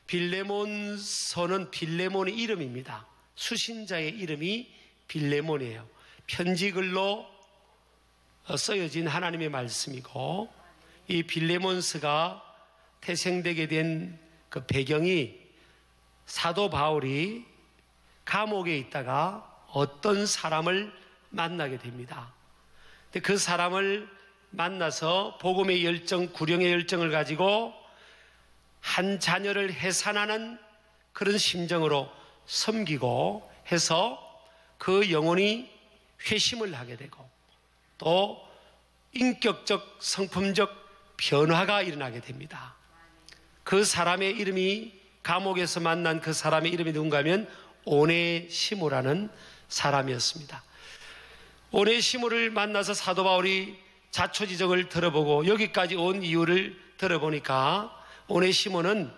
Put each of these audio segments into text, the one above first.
빌레몬서는 빌레몬의 이름입니다. 수신자의 이름이 빌레몬이에요. 편지글로 쓰여진 하나님의 말씀이고, 이 빌레몬서가 태생되게 된 그 배경이 사도 바울이 감옥에 있다가 어떤 사람을 만나게 됩니다. 근데 그 사람을 만나서 복음의 열정, 구령의 열정을 가지고 한 자녀를 해산하는 그런 심정으로 섬기고 해서 그 영혼이 회심을 하게 되고 또 인격적, 성품적 변화가 일어나게 됩니다. 그 사람의 이름이, 감옥에서 만난 그 사람의 이름이 누군가 하면 오네시모라는 사람이었습니다. 오네시모를 만나서 사도 바울이 자초지종을 들어보고 여기까지 온 이유를 들어보니까 오네시모는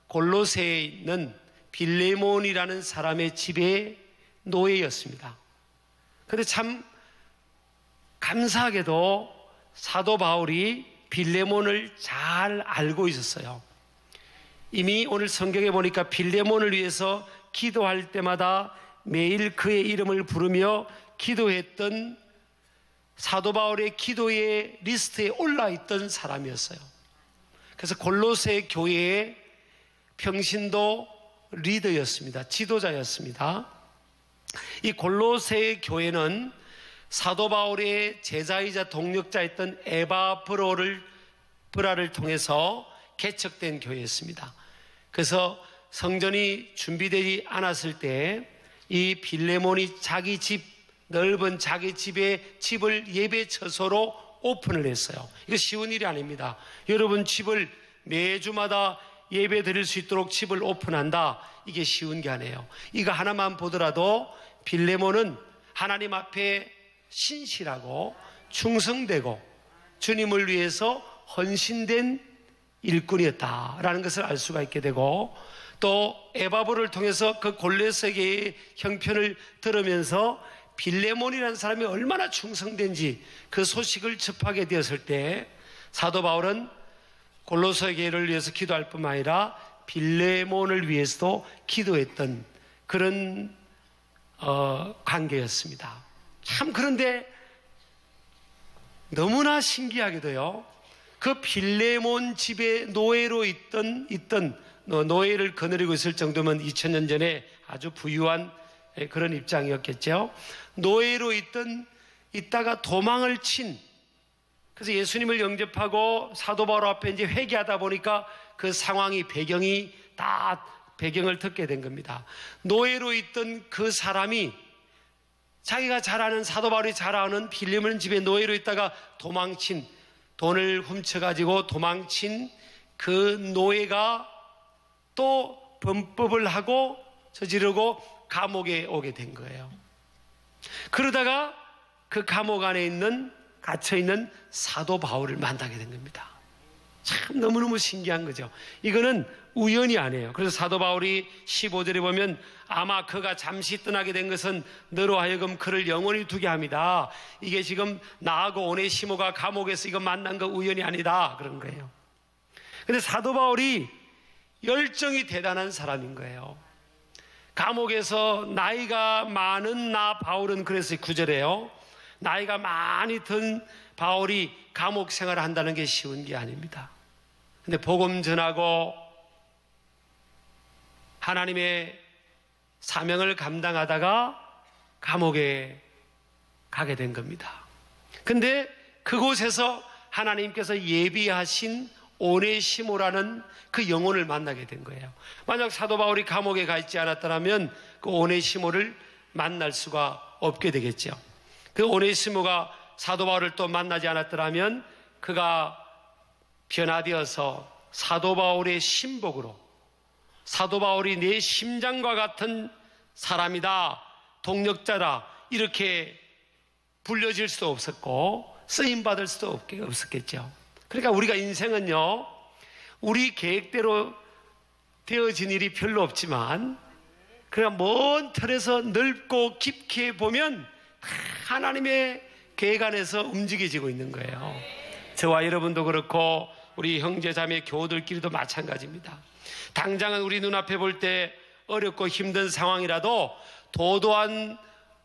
골로새에 있는 빌레몬이라는 사람의 집의 노예였습니다. 그런데 참 감사하게도 사도 바울이 빌레몬을 잘 알고 있었어요. 이미 오늘 성경에 보니까 빌레몬을 위해서 기도할 때마다 매일 그의 이름을 부르며 기도했던 사도 바울의 기도의 리스트에 올라있던 사람이었어요. 그래서 골로새 교회의 평신도 리더였습니다. 지도자였습니다. 이 골로새 교회는 사도 바울의 제자이자 동력자였던 에바브라를 통해서 개척된 교회였습니다. 그래서 성전이 준비되지 않았을 때 이 빌레몬이 자기 집, 넓은 자기 집을 예배 처소로 오픈을 했어요. 이거 쉬운 일이 아닙니다. 여러분 집을 매주마다 예배 드릴 수 있도록 집을 오픈한다, 이게 쉬운 게 아니에요. 이거 하나만 보더라도 빌레몬은 하나님 앞에 신실하고 충성되고 주님을 위해서 헌신된 일꾼이었다라는 것을 알 수가 있게 되고, 또 에바브를 통해서 그 골로새계의 형편을 들으면서 빌레몬이라는 사람이 얼마나 충성된지 그 소식을 접하게 되었을 때 사도 바울은 골로새계를 위해서 기도할 뿐만 아니라 빌레몬을 위해서도 기도했던 그런 관계였습니다. 참, 그런데 너무나 신기하게도요, 그 빌레몬 집에 노예로 있던 노예를 거느리고 있을 정도면 2000년 전에 아주 부유한 그런 입장이었겠죠. 노예로 있다가 도망을 친, 그래서 예수님을 영접하고 사도 바울 앞에 이제 회개하다 보니까 그 상황이, 배경이 다 배경을 듣게 된 겁니다. 노예로 있던 그 사람이 자기가 잘 아는, 사도 바울이 잘 아는 빌레몬 집에 노예로 있다가 도망친, 돈을 훔쳐가지고 도망친 그 노예가 또 범법을 하고 저지르고 감옥에 오게 된 거예요. 그러다가 그 감옥 안에 갇혀있는 사도 바울을 만나게 된 겁니다. 참 너무너무 신기한 거죠. 이거는 우연이 아니에요. 그래서 사도 바울이 15절에 보면 아마 그가 잠시 떠나게 된 것은 너로 하여금 그를 영원히 두게 합니다. 이게 지금 나하고 오네시모가 감옥에서 이거 만난 거 우연이 아니다, 그런 거예요. 근데 사도 바울이 열정이 대단한 사람인 거예요. 감옥에서 나이가 많은 바울은 그래서 9절에요. 나이가 많이 든 바울이 감옥 생활을 한다는 게 쉬운 게 아닙니다. 근데 복음 전하고 하나님의 사명을 감당하다가 감옥에 가게 된 겁니다. 근데 그곳에서 하나님께서 예비하신 오네시모라는 그 영혼을 만나게 된 거예요. 만약 사도 바울이 감옥에 가 있지 않았더라면 그 오네시모를 만날 수가 없게 되겠죠. 그 오네시모가 사도 바울을 또 만나지 않았더라면 그가 변화되어서 사도 바울의 신복으로, 사도 바울이 내 심장과 같은 사람이다, 동력자다, 이렇게 불려질 수도 없었고 쓰임받을 수도 없었겠죠. 그러니까 우리가 인생은요, 우리 계획대로 되어진 일이 별로 없지만 그냥 먼 틀에서 넓고 깊게 보면 하나님의 계획 안에서 움직여지고 있는 거예요. 저와 여러분도 그렇고 우리 형제 자매 교우들끼리도 마찬가지입니다. 당장은 우리 눈앞에 볼 때 어렵고 힘든 상황이라도 도도한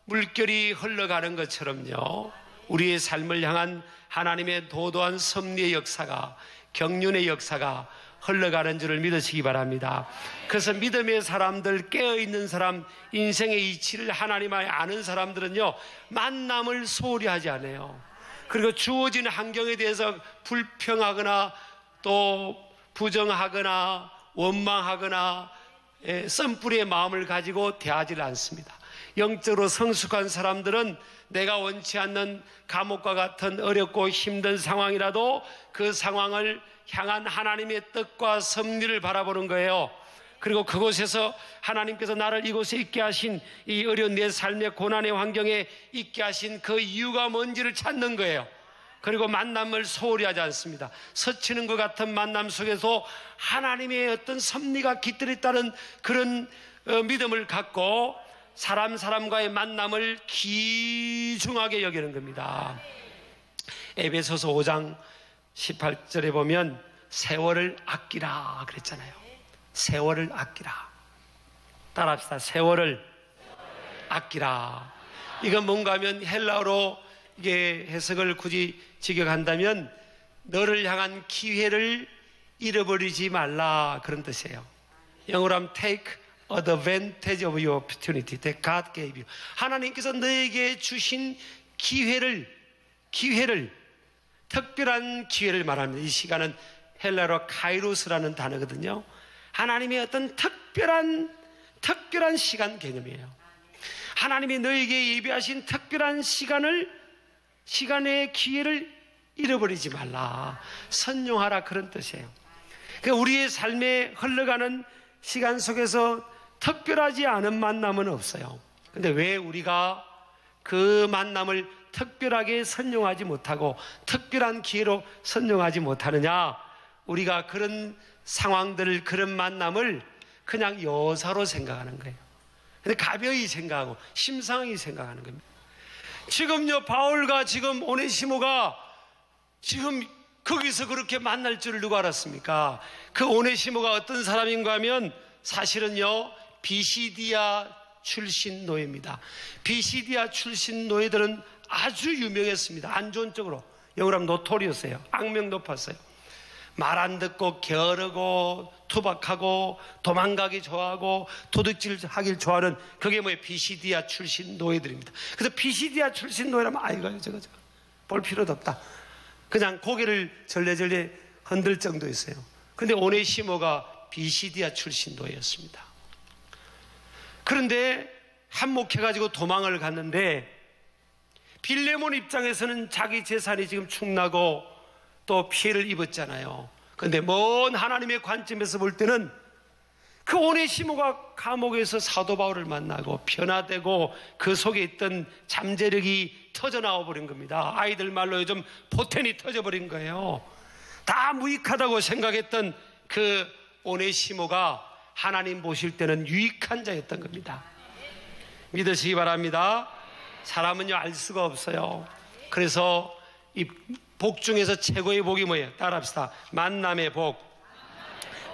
물결이 흘러가는 것처럼요, 우리의 삶을 향한 하나님의 도도한 섭리의 역사가, 경륜의 역사가 흘러가는 줄을 믿으시기 바랍니다. 그래서 믿음의 사람들, 깨어있는 사람, 인생의 이치를 하나님 안에 아는 사람들은요, 만남을 소홀히 하지 않아요. 그리고 주어진 환경에 대해서 불평하거나 또 부정하거나 원망하거나 썸뿌리의 마음을 가지고 대하지를 않습니다. 영적으로 성숙한 사람들은 내가 원치 않는 감옥과 같은 어렵고 힘든 상황이라도 그 상황을 향한 하나님의 뜻과 섭리를 바라보는 거예요. 그리고 그곳에서 하나님께서 나를 이곳에 있게 하신, 이 어려운 내 삶의 고난의 환경에 있게 하신 그 이유가 뭔지를 찾는 거예요. 그리고 만남을 소홀히 하지 않습니다. 스치는 것 같은 만남 속에서 하나님의 어떤 섭리가 깃들어 있다는 그런 믿음을 갖고 사람과의 만남을 귀중하게 여기는 겁니다. 에베소서 5장 18절에 보면 세월을 아끼라 그랬잖아요. 세월을 아끼라. 따라합시다. 세월을 아끼라. 이건 뭔가 하면 헬라어로 이게 해석을 굳이 직역한다면 너를 향한 기회를 잃어버리지 말라, 그런 뜻이에요. 영어로 하면 take advantage of your opportunity that God gave you. 하나님께서 너에게 주신 기회를, 특별한 기회를 말합니다. 이 시간은 헬라어로 카이로스라는 단어거든요. 하나님의 어떤 특별한 시간 개념이에요. 하나님이 너에게 예비하신 특별한 시간의 기회를 잃어버리지 말라, 선용하라, 그런 뜻이에요. 그러니까 우리의 삶에 흘러가는 시간 속에서 특별하지 않은 만남은 없어요. 근데 왜 우리가 그 만남을 특별하게 선용하지 못하고 특별한 기회로 선용하지 못하느냐? 우리가 그런 상황들을, 그런 만남을 그냥 여사로 생각하는 거예요. 근데 가벼이 생각하고 심상히 생각하는 겁니다. 지금요, 바울과 지금 오네시모가 지금 거기서 그렇게 만날 줄을 누가 알았습니까? 그 오네시모가 어떤 사람인가 하면 사실은요, 비시디아 출신 노예입니다. 비시디아 출신 노예들은 아주 유명했습니다. 안 좋은 쪽으로. 영어로 하면 노토리였어요. 악명 높았어요. 말 안 듣고 게으르고 투박하고 도망가기 좋아하고 도둑질 하길 좋아하는, 그게 뭐예요? 비시디아 출신 노예들입니다. 그래서 비시디아 출신 노예라면 아이고 저거 볼 필요도 없다, 그냥 고개를 절레절레 흔들 정도였어요. 근데 오네시모가 비시디아 출신 노예였습니다. 그런데 한몫해가지고 도망을 갔는데 빌레몬 입장에서는 자기 재산이 지금 축나고 또 피해를 입었잖아요. 그런데 먼 하나님의 관점에서 볼 때는 그 오네시모가 감옥에서 사도 바울을 만나고 변화되고 그 속에 있던 잠재력이 터져나와 버린 겁니다. 아이들 말로 요즘 포텐이 터져버린 거예요. 다 무익하다고 생각했던 그 오네시모가 하나님 보실 때는 유익한 자였던 겁니다. 믿으시기 바랍니다. 사람은요, 알 수가 없어요. 그래서 이 복 중에서 최고의 복이 뭐예요? 따라합시다. 만남의 복.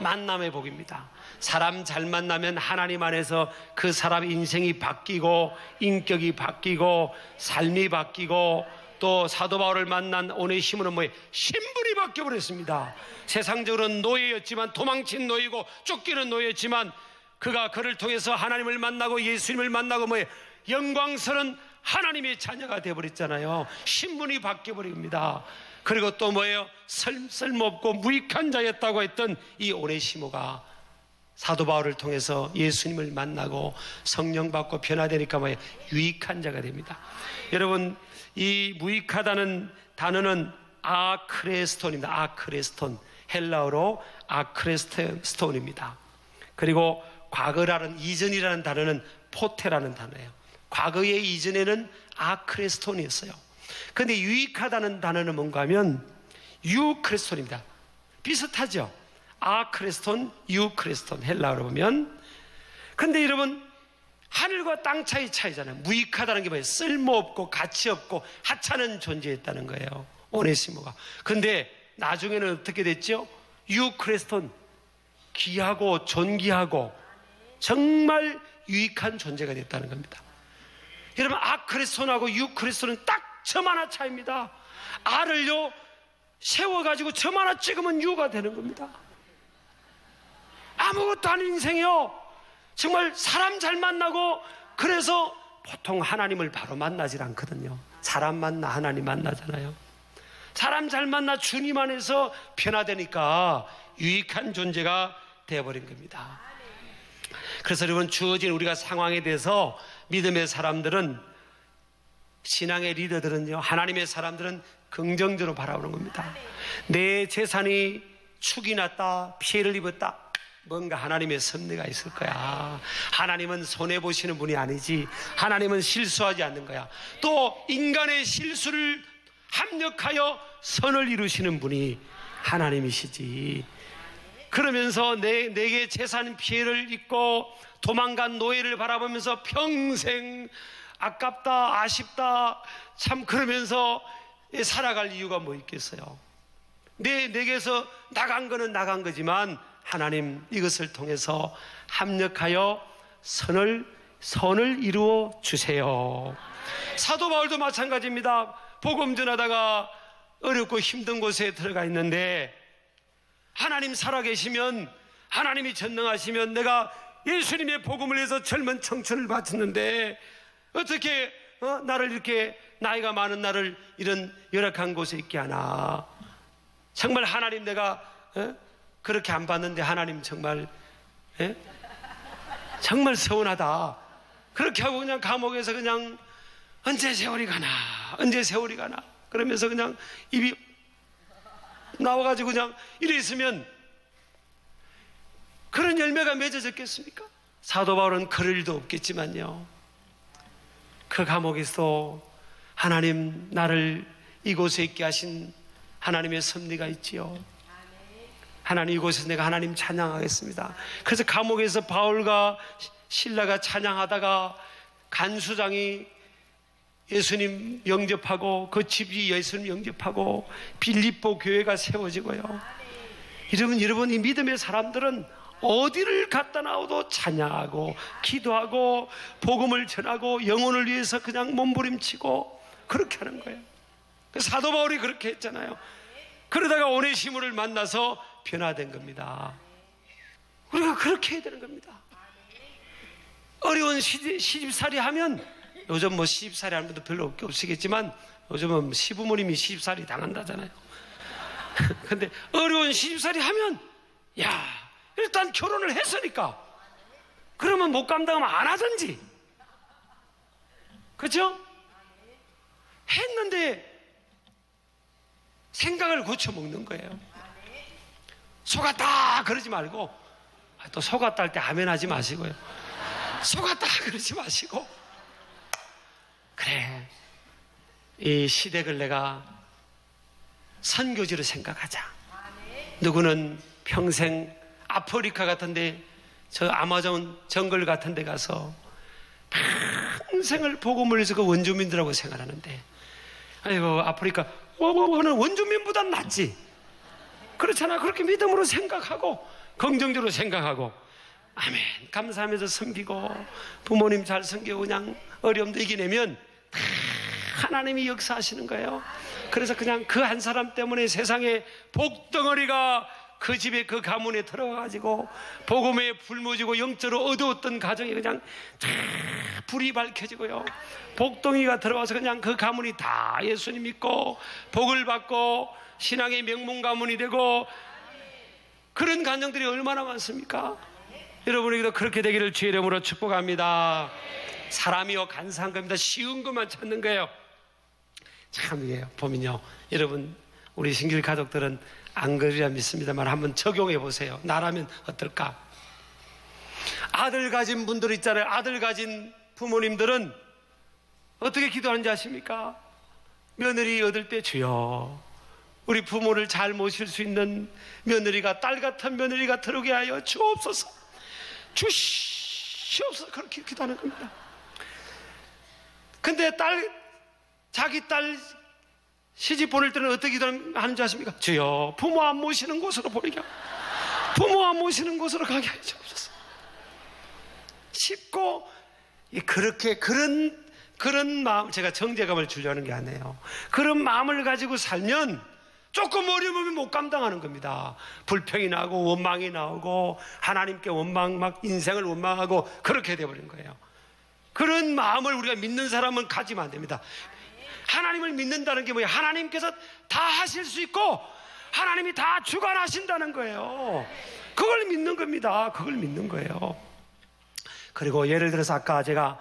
만남의 복입니다. 사람 잘 만나면 하나님 안에서 그 사람 인생이 바뀌고 인격이 바뀌고 삶이 바뀌고, 또 사도 바울을 만난 오네시모는 뭐예요? 신분이 바뀌어버렸습니다. 세상적으로는 노예였지만, 도망친 노예고 쫓기는 노예였지만, 그를 통해서 하나님을 만나고 예수님을 만나고 뭐예요? 영광스러운 하나님의 자녀가 되어버렸잖아요. 신분이 바뀌어버립니다. 그리고 또 뭐예요? 쓸모없고 무익한 자였다고 했던 이 오네시모가 사도 바울을 통해서 예수님을 만나고 성령 받고 변화되니까 뭐예요? 유익한 자가 됩니다. 여러분, 이 무익하다는 단어는 아크레스톤입니다. 아크레스톤, 헬라어로 아크레스톤입니다. 그리고 과거라는, 이전이라는 단어는 포테라는 단어예요. 과거의 이전에는 아크레스톤이었어요. 그런데 유익하다는 단어는 뭔가 하면 유크레스톤입니다. 비슷하죠? 아크레스톤, 유크레스톤, 헬라어로 보면. 그런데 여러분, 하늘과 땅 차이잖아요. 무익하다는 게 뭐예요? 쓸모없고 가치없고 하찮은 존재였다는 거예요, 오네시모가. 그런데 나중에는 어떻게 됐죠? 유크레스톤, 귀하고 존귀하고 정말 유익한 존재가 됐다는 겁니다. 여러분, 아크레스톤하고 유크레스톤은 딱 점 하나 차이입니다. 알을요 세워가지고 점 하나 찍으면 유가 되는 겁니다. 아무것도 아닌 인생이요, 정말 사람 잘 만나고, 그래서 보통 하나님을 바로 만나질 않거든요. 사람 만나 하나님 만나잖아요. 사람 잘 만나 주님 안에서 변화되니까 유익한 존재가 되어버린 겁니다. 그래서 여러분, 주어진 우리가 상황에 대해서 믿음의 사람들은, 신앙의 리더들은요, 하나님의 사람들은 긍정적으로 바라보는 겁니다. 내 재산이 축이 났다, 피해를 입었다, 뭔가 하나님의 섭리가 있을 거야. 하나님은 손해보시는 분이 아니지. 하나님은 실수하지 않는 거야. 또 인간의 실수를 합력하여 선을 이루시는 분이 하나님이시지. 그러면서 내게 재산 피해를 입고 도망간 노예를 바라보면서 평생 아깝다, 아쉽다, 참, 그러면서 살아갈 이유가 뭐 있겠어요? 내게서 나간 거는 나간 거지만 하나님 이것을 통해서 합력하여 선을 이루어 주세요. 사도 바울도 마찬가지입니다. 복음 전하다가 어렵고 힘든 곳에 들어가 있는데, 하나님 살아계시면, 하나님이 전능하시면 내가 예수님의 복음을 위해서 젊은 청춘을 바쳤는데 어떻게 나를 이렇게 나이가 많은 나를 이런 열악한 곳에 있게 하나. 정말 하나님, 내가 그렇게 안 봤는데 하나님 정말 정말 서운하다. 그렇게 하고 그냥 감옥에서 그냥 언제 세월이 가나, 언제 세월이 가나 그러면서 그냥 입이 나와가지고 그냥 이래 있으면 그런 열매가 맺어졌겠습니까? 사도 바울은 그럴 일도 없겠지만요, 그 감옥에서 하나님, 나를 이곳에 있게 하신 하나님의 섭리가 있지요. 하나님, 이곳에서 내가 하나님 찬양하겠습니다. 그래서 감옥에서 바울과 실라가 찬양하다가 간수장이 예수님 영접하고, 그 집이 예수님 영접하고 빌립보 교회가 세워지고요. 여러분, 이 믿음의 사람들은 어디를 갔다 나와도 찬양하고 기도하고 복음을 전하고 영혼을 위해서 그냥 몸부림치고 그렇게 하는 거예요. 사도 바울이 그렇게 했잖아요. 그러다가 오네시모를 만나서 변화된 겁니다. 우리가 그렇게 해야 되는 겁니다. 어려운 시집살이 하면, 요즘 뭐 시집살이 하는 분도 별로 없으시겠지만 요즘은 시부모님이 시집살이 당한다잖아요. 근데 어려운 시집살이 하면, 야, 일단 결혼을 했으니까 그러면 못 감당하면 안 하든지, 그렇죠? 했는데 생각을 고쳐 먹는 거예요. 속았다 그러지 말고, 또 속았다 할 때 아멘 하지 마시고요. 속았다 그러지 마시고, 그래, 이 시댁을 내가 선교지로 생각하자. 누구는 평생 아프리카 같은데, 저 아마존 정글 같은데 가서 평생을 복음을 해서 그 원주민들하고 생활하는데, 아이고, 아프리카 하는 원주민보단 낫지. 그렇잖아. 그렇게 믿음으로 생각하고 긍정적으로 생각하고 아멘 감사하면서 섬기고 부모님 잘 섬기고 그냥 어려움도 이겨내면 다 하나님이 역사하시는 거예요. 그래서 그냥 그 한 사람 때문에 세상에 복덩어리가 그 집에, 그 가문에 들어가가지고 복음에 불모지고 영적으로 어두웠던 가정이 그냥 다 불이 밝혀지고요. 복덩이가 들어와서 그냥 그 가문이 다 예수님 믿고 복을 받고 신앙의 명문 가문이 되고, 그런 가정들이 얼마나 많습니까? 여러분에게도 그렇게 되기를 주의 이름으로 축복합니다. 사람이요 간사한 겁니다. 쉬운 것만 찾는 거예요. 참, 이게 보면요, 여러분, 우리 신길 가족들은 안 그러리라 믿습니다만 한번 적용해 보세요. 나라면 어떨까? 아들 가진 분들 있잖아요. 아들 가진 부모님들은 어떻게 기도하는지 아십니까? 며느리 얻을 때 주여, 우리 부모를 잘 모실 수 있는 며느리가, 딸 같은 며느리가 들어오게 하여 주옵소서, 주시옵소서, 그렇게 기도하는 겁니다. 근데 자기 딸 시집 보낼 때는 어떻게 기도하는 줄 아십니까? 주여, 부모 안 모시는 곳으로 보내게 하고, 부모 안 모시는 곳으로 가게 하여 주옵소서. 쉽고, 그렇게 그런 마음, 제가 정죄감을 주려는 게 아니에요. 그런 마음을 가지고 살면 조금 어려우면 못 감당하는 겁니다. 불평이 나고 원망이 나오고 하나님께 원망, 막 인생을 원망하고 그렇게 되어버린 거예요. 그런 마음을 우리가 믿는 사람은 가지면 안 됩니다. 하나님을 믿는다는 게 뭐예요? 하나님께서 다 하실 수 있고 하나님이 다 주관하신다는 거예요. 그걸 믿는 겁니다. 그걸 믿는 거예요. 그리고 예를 들어서 아까 제가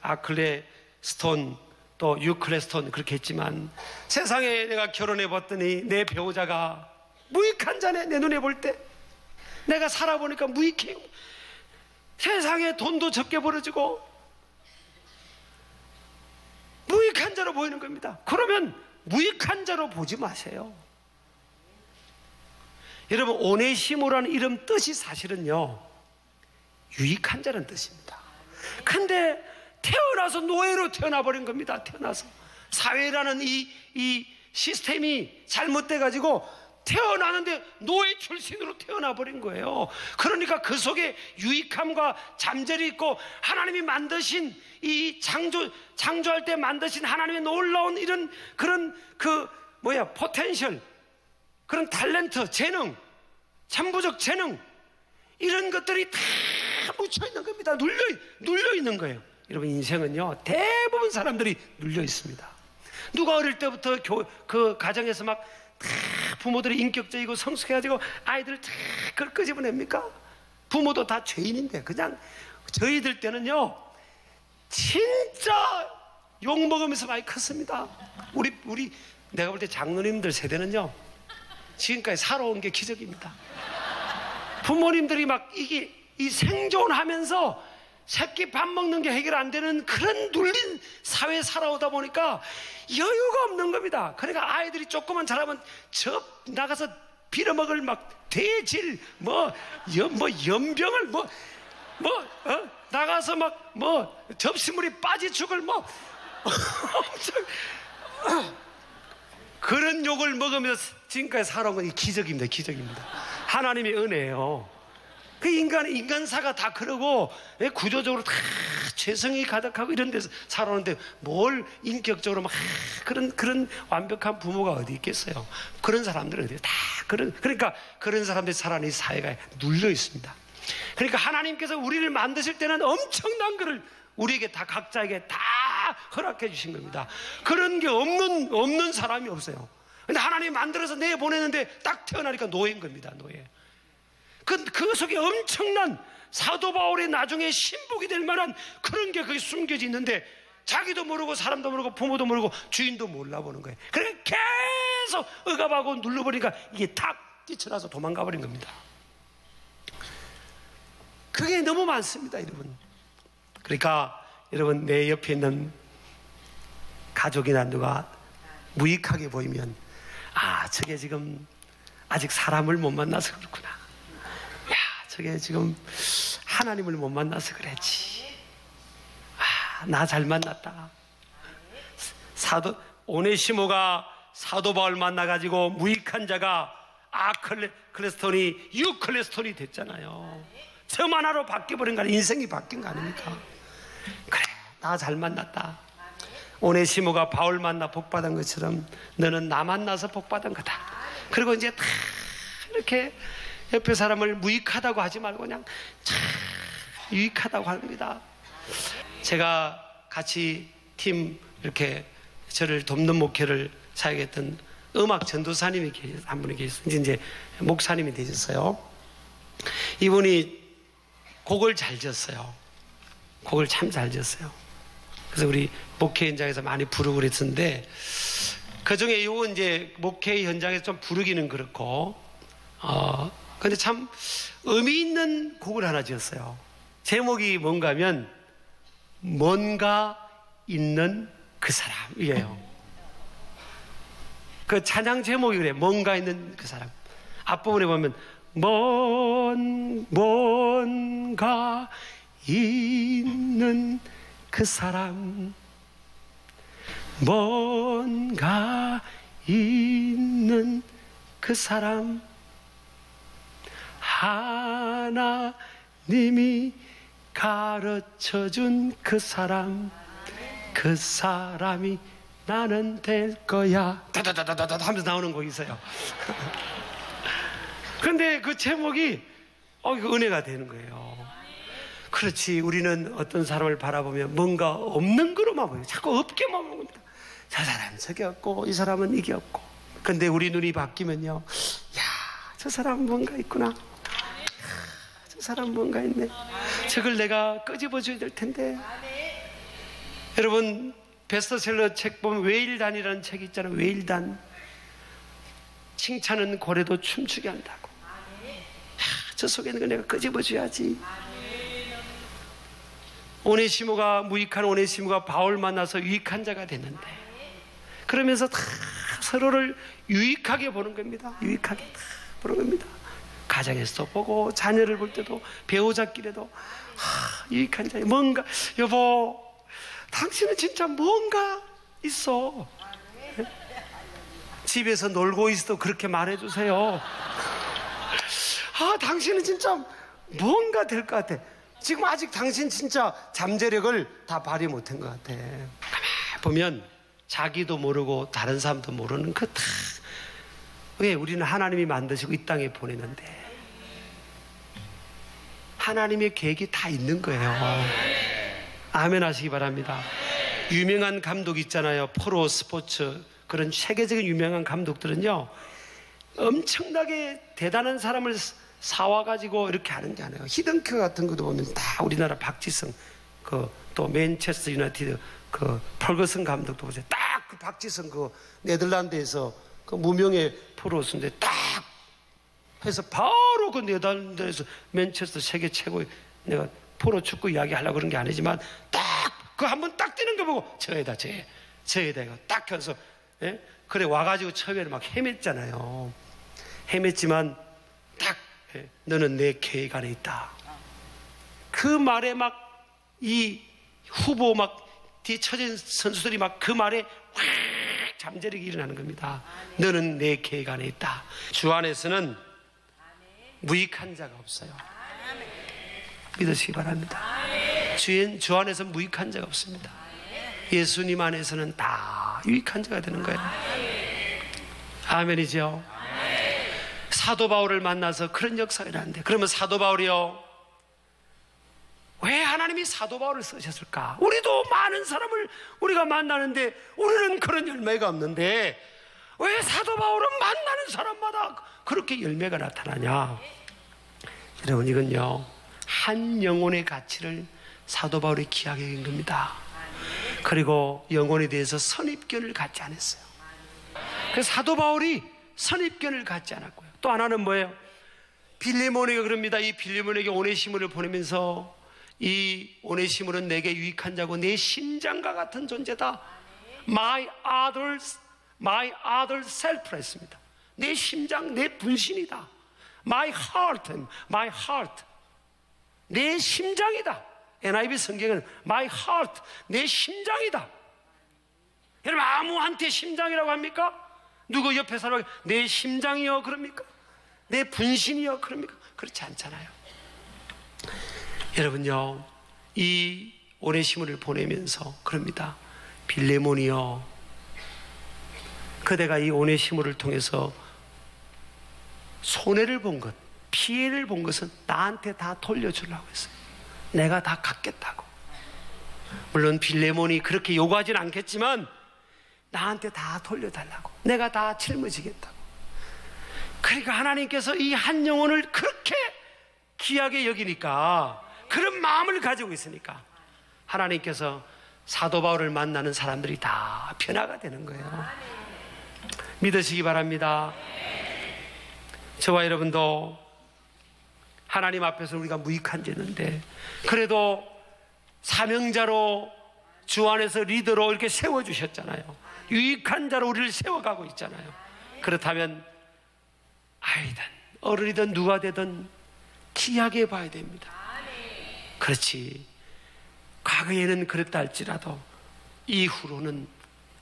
아클레 스톤 또 유클레 스톤 그렇게 했지만, 세상에 내가 결혼해 봤더니 내 배우자가 무익한 자네. 내 눈에 볼 때 내가 살아보니까 무익해요. 세상에 돈도 적게 벌어지고 무익한 자로 보이는 겁니다. 그러면 무익한 자로 보지 마세요. 여러분, 오네시모라는 이름 뜻이 사실은요, 유익한 자라는 뜻입니다. 근데 태어나서 노예로 태어나버린 겁니다. 태어나서 사회라는 이 시스템이 잘못돼가지고 태어나는데 노예 출신으로 태어나버린 거예요. 그러니까 그 속에 유익함과 잠재력이 있고, 하나님이 만드신 이 창조할 때 만드신 하나님의 놀라운 이런 그런 포텐셜, 그런 탤런트, 재능, 천부적 재능, 이런 것들이 다 묻혀 있는 겁니다. 눌려 있는 거예요. 여러분, 인생은요, 대부분 사람들이 눌려 있습니다. 누가 어릴 때부터 그 가정에서 막 부모들이 인격적이고 성숙해가지고 아이들을 다 그걸 끄집어냅니까? 부모도 다 죄인인데, 그냥 저희들 때는요, 진짜 욕먹으면서 많이 컸습니다. 우리 내가 볼 때 장로님들 세대는요, 지금까지 살아온 게 기적입니다. 부모님들이 막 이 생존하면서 새끼 밥 먹는 게 해결 안 되는 그런 눌린 사회에 살아오다 보니까 여유가 없는 겁니다. 그러니까 아이들이 조금만 잘하면 나가서 빌어먹을 막 돼질 연병을 나가서 막 접시물이 빠지 죽을 엄청 그런 욕을 먹으면서 지금까지 살아온 건 기적입니다. 기적입니다. 하나님의 은혜예요. 그 인간사가 다 그러고, 구조적으로 다 죄성이 가득하고 이런 데서 살아오는데 뭘 인격적으로 막 그런 완벽한 부모가 어디 있겠어요? 그런 사람들은 어디, 그러니까 그런 사람들이 살아가는 이 사회가 눌려 있습니다. 그러니까 하나님께서 우리를 만드실 때는 엄청난 것을 우리에게 다, 각자에게 다 허락해 주신 겁니다. 그런 게 없는 사람이 없어요. 근데 하나님이 만들어서 내보내는데 딱 태어나니까 노예인 겁니다. 노예. 그 속에 엄청난 사도 바울이 나중에 신복이 될 만한 그런 게 거기 숨겨져 있는데, 자기도 모르고 사람도 모르고 부모도 모르고 주인도 몰라보는 거예요. 그러니까 계속 억압하고 눌러버리니까 이게 탁 뛰쳐나서 도망가 버린 겁니다. 그게 너무 많습니다, 여러분. 그러니까 여러분, 내 옆에 있는 가족이나 누가 무익하게 보이면, 저게 지금 아직 사람을 못 만나서 그렇구나. 저게 지금 하나님을 못 만나서 그랬지. 나 잘 만났다. 오네시모가 사도 바울 만나가지고 무익한 자가 아클레스톤이 유클레스톤이 됐잖아요. 점 하나로 바뀌어버린 거 아니에요. 인생이 바뀐 거 아닙니까? 그래, 나 잘 만났다. 오네시모가 바울 만나 복받은 것처럼 너는 나 만나서 복받은 거다. 그리고 이제 다 이렇게 옆에 사람을 무익하다고 하지 말고 그냥 참 유익하다고 합니다. 제가 같이 팀 이렇게 저를 돕는 목회를 사역했던 음악 전도사님이 한 분이 계셨어요. 이제 목사님이 되셨어요. 이분이 곡을 잘 지었어요. 곡을 참 잘 지었어요. 그래서 우리 목회 현장에서 많이 부르고 그랬었는데, 그 중에 이건 이제 목회 현장에서 좀 부르기는 그렇고, 근데 참 의미 있는 곡을 하나 지었어요. 제목이 뭔가 하면, 뭔가 있는 그 사람이에요. 그 찬양 제목이 그래요. 뭔가 있는 그 사람. 앞부분에 보면, 뭔가 있는 그 사람, 뭔가 있는 그 사람, 하나님이 가르쳐준 그 사람, 그 사람이 나는 될 거야. 다다다다다 하면서 나오는 곡이 있어요. 그런데 그 제목이 이거 은혜가 되는 거예요. 그렇지, 우리는 어떤 사람을 바라보면 뭔가 없는 거로만 보여요. 자꾸 없게만 보는 겁니다. 저 사람은 저게 없고 이 사람은 이게 없고. 근데 우리 눈이 바뀌면요, 야, 저 사람은 뭔가 있구나. 저 사람은 뭔가 있네. 저걸 내가 끄집어줘야 될 텐데. 여러분, 베스트셀러 책 보면 웨일단이라는 책이 있잖아요. 웨일단. 칭찬은 고래도 춤추게 한다고. 저 속에 있는 거 내가 끄집어줘야지. 오네시모가, 무익한 오네시모가 바울 만나서 유익한 자가 됐는데, 그러면서 다 서로를 유익하게 보는 겁니다. 유익하게 다 보는 겁니다. 가정에서도 보고, 자녀를 볼 때도, 배우자끼리도 유익한 자. 뭔가, 여보, 당신은 진짜 뭔가 있어. 집에서 놀고 있어도 그렇게 말해주세요. 당신은 진짜 뭔가 될 것 같아. 지금 아직 당신 진짜 잠재력을 다 발휘 못한 것 같아. 가만히 보면 자기도 모르고 다른 사람도 모르는 그 다. 왜? 우리는 하나님이 만드시고 이 땅에 보내는데 하나님의 계획이 다 있는 거예요. 아멘 하시기 바랍니다. 유명한 감독 있잖아요. 프로 스포츠, 그런 세계적인 유명한 감독들은요, 엄청나게 대단한 사람을 사와가지고 이렇게 하는 게 아니에요. 히든크 같은 것도 보면 다 우리나라 박지성, 또 맨체스터 유나이티드 펄거슨 감독도 보세요. 딱 그 박지성 네덜란드에서 무명의 프로였는데 딱 해서 바로 그 네덜란드에서 맨체스터 세계 최고의, 내가 프로 축구 이야기 하려고 그런 게 아니지만 딱 그 한 번 딱 뛰는 거 보고 저에다 이거 딱 해서, 예? 그래 와가지고 처음에는 막 헤맸잖아요. 헤맸지만 딱, 예, 너는 내 계획 안에 있다. 그 말에 막 이 후보 막 뒤처진 선수들이 막 그 말에 확 잠재력이 일어나는 겁니다. 너는 내 계획 안에 있다. 주 안에서는 무익한 자가 없어요. 믿으시기 바랍니다. 주 안에서 무익한 자가 없습니다. 예수님 안에서는 다 유익한 자가 되는 거예요. 아멘이죠. 사도 바울을 만나서 그런 역사가 일어났는데, 그러면 사도 바울이요, 왜 하나님이 사도 바울을 쓰셨을까? 우리도 많은 사람을 우리가 만나는데 우리는 그런 열매가 없는데 왜 사도 바울은 만나는 사람마다 그렇게 열매가 나타나냐? 여러분, 이건요, 한 영혼의 가치를 사도 바울이 귀하게 여긴 겁니다. 그리고 영혼에 대해서 선입견을 갖지 않았어요. 그래서 사도 바울이 선입견을 갖지 않았고요. 또 하나는 뭐예요? 빌레몬에게 그럽니다. 이 빌레몬에게 오네시모를 보내면서 이 오네시모는 내게 유익한 자고 내 심장과 같은 존재다. My other self라 했습니다. 내 심장, 내 분신이다. My heart. 내 심장이다. NIV 성경은 my heart, 내 심장이다. 여러분, 아무한테 심장이라고 합니까? 누구 옆에 사람에게 내 심장이요 그럽니까? 내 분신이요 그럽니까? 그렇지 않잖아요. 여러분요, 이 오네시모를 보내면서 그럽니다. 빌레몬이요, 그대가 이 오네시모를 통해서 손해를 본 것, 피해를 본 것은 나한테 다 돌려주려고 했어요. 내가 다 갚겠다고. 물론 빌레몬이 그렇게 요구하진 않겠지만 나한테 다 돌려달라고, 내가 다 짊어지겠다고. 그러니까 하나님께서 이 한 영혼을 그렇게 귀하게 여기니까, 그런 마음을 가지고 있으니까 하나님께서 사도 바울을 만나는 사람들이 다 변화가 되는 거예요. 믿으시기 바랍니다. 저와 여러분도 하나님 앞에서 우리가 무익한 죄인데 그래도 사명자로 주 안에서 리더로 이렇게 세워주셨잖아요. 유익한 자로 우리를 세워가고 있잖아요. 그렇다면 아이든 어른이든 누가 되든 귀하게 봐야 됩니다. 그렇지, 과거에는 그랬다 할지라도 이후로는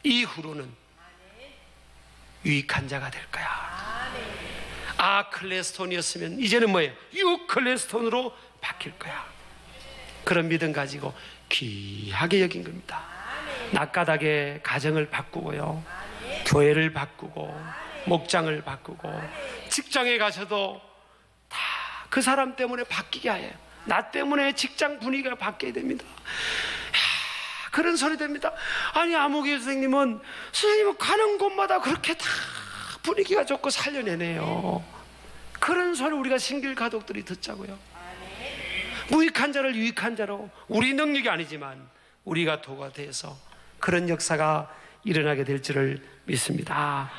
이후로는 유익한 자가 될 거야. 아클레스톤이었으면 이제는 뭐예요? 유클레스톤으로 바뀔 거야. 그런 믿음 가지고 귀하게 여긴 겁니다. 낮가닥에 가정을 바꾸고요, 교회를 바꾸고 목장을 바꾸고 직장에 가셔도 다 그 사람 때문에 바뀌게 해요. 나 때문에 직장 분위기가 바뀌어야 됩니다. 그런 소리 됩니다. 아니, 아무개 선생님은 가는 곳마다 그렇게 다 분위기가 좋고 살려내네요. 그런 소리 우리가 신길 가족들이 듣자고요. 무익한 자를 유익한 자로, 우리 능력이 아니지만 우리가 도가 돼서 그런 역사가 일어나게 될 줄을 믿습니다.